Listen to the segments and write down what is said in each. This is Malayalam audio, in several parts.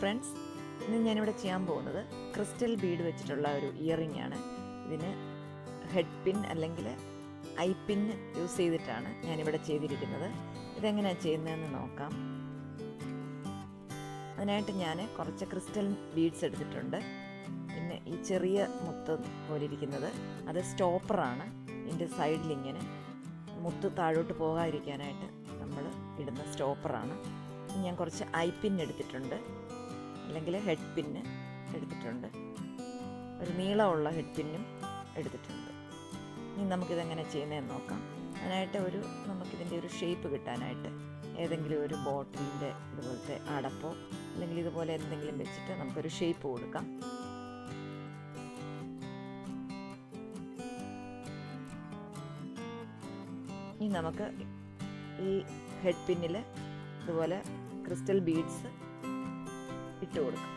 ഫ്രണ്ട്സ്, ഇന്ന് ഞാനിവിടെ ചെയ്യാൻ പോകുന്നത് ക്രിസ്റ്റൽ ബീഡ് വെച്ചിട്ടുള്ള ഒരു ഇയറിംഗ് ആണ്. ഇതിന് ഹെഡ് പിൻ അല്ലെങ്കിൽ ഐ പിൻ യൂസ് ചെയ്തിട്ടാണ് ഞാനിവിടെ ചെയ്തിരിക്കുന്നത്. ഇതെങ്ങനെയാണ് ചെയ്യുന്നതെന്ന് നോക്കാം. അതിനായിട്ട് ഞാൻ കുറച്ച് ക്രിസ്റ്റൽ ബീഡ്സ് എടുത്തിട്ടുണ്ട്. പിന്നെ ഈ ചെറിയ മുത്ത് പോലെ ഇരിക്കുന്നത് അത് സ്റ്റോപ്പറാണ്. ഇതിൻ്റെ സൈഡിലിങ്ങനെ മുത്ത് താഴോട്ട് പോകാതിരിക്കാനായിട്ട് നമ്മൾ ഇടുന്ന സ്റ്റോപ്പറാണ്. ഞാൻ കുറച്ച് ഐ പിൻ എടുത്തിട്ടുണ്ട്, അല്ലെങ്കിൽ ഹെഡ് പിന്ന് എടുത്തിട്ടുണ്ട്. ഒരു നീളമുള്ള ഹെഡ് പിന്നും എടുത്തിട്ടുണ്ട്. ഇനി നമുക്കിതെങ്ങനെ ചെയ്യുന്നതെന്ന് നോക്കാം. അതിനായിട്ട് നമുക്കിതിൻ്റെ ഒരു ഷേപ്പ് കിട്ടാനായിട്ട് ഏതെങ്കിലും ഒരു ബോട്ടിലിൻ്റെ ഇതുപോലത്തെ അടപ്പോ അല്ലെങ്കിൽ ഇതുപോലെ എന്തെങ്കിലും വെച്ചിട്ട് നമുക്കൊരു ഷേപ്പ് കൊടുക്കാം. ഇനി നമുക്ക് ഈ ഹെഡ് പിന്നിൽ ഇതുപോലെ ക്രിസ്റ്റൽ ബീഡ്സ് ഇട്ട് കൊടുക്കാം.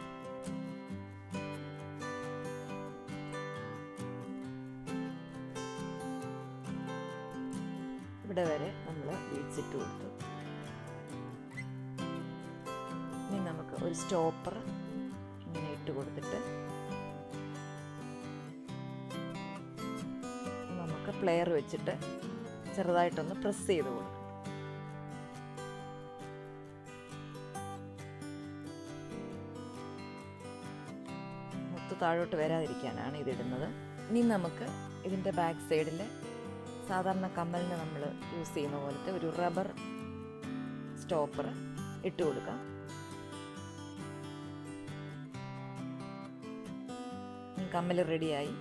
ഇവിടെ വരെ നമ്മൾ ബീഡ്സ് ഇട്ട് കൊടുത്തു. ഇനി നമുക്ക് ഒരു സ്റ്റോപ്പർ ഇങ്ങനെ ഇട്ട് കൊടുത്തിട്ട് നമുക്ക് പ്ലെയർ വെച്ചിട്ട് ചെറുതായിട്ടൊന്ന് പ്രസ് ചെയ്ത് കൊടുക്കാം. മുത്ത് താഴോട്ട് വരാതിരിക്കാനാണ് ഇതിടുന്നത്. ഇനി നമുക്ക് ഇതിൻ്റെ ബാക്ക് സൈഡിൽ സാധാരണ കമ്മലിന് നമ്മൾ യൂസ് ചെയ്യുന്ന പോലത്തെ ഒരു റബ്ബർ സ്റ്റോപ്പർ ഇട്ട് കൊടുക്കാം. കമ്മൽ റെഡിയായി.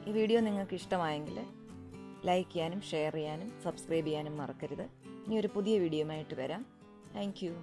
ഈ വീഡിയോ നിങ്ങൾക്ക് ഇഷ്ടമായെങ്കിൽ ലൈക്ക് ചെയ്യാനും ഷെയർ ചെയ്യാനും സബ്സ്ക്രൈബ് ചെയ്യാനും മറക്കരുത്. ഇനി ഒരു പുതിയ വീഡിയോയുമായിട്ട് വരാം. Thank you.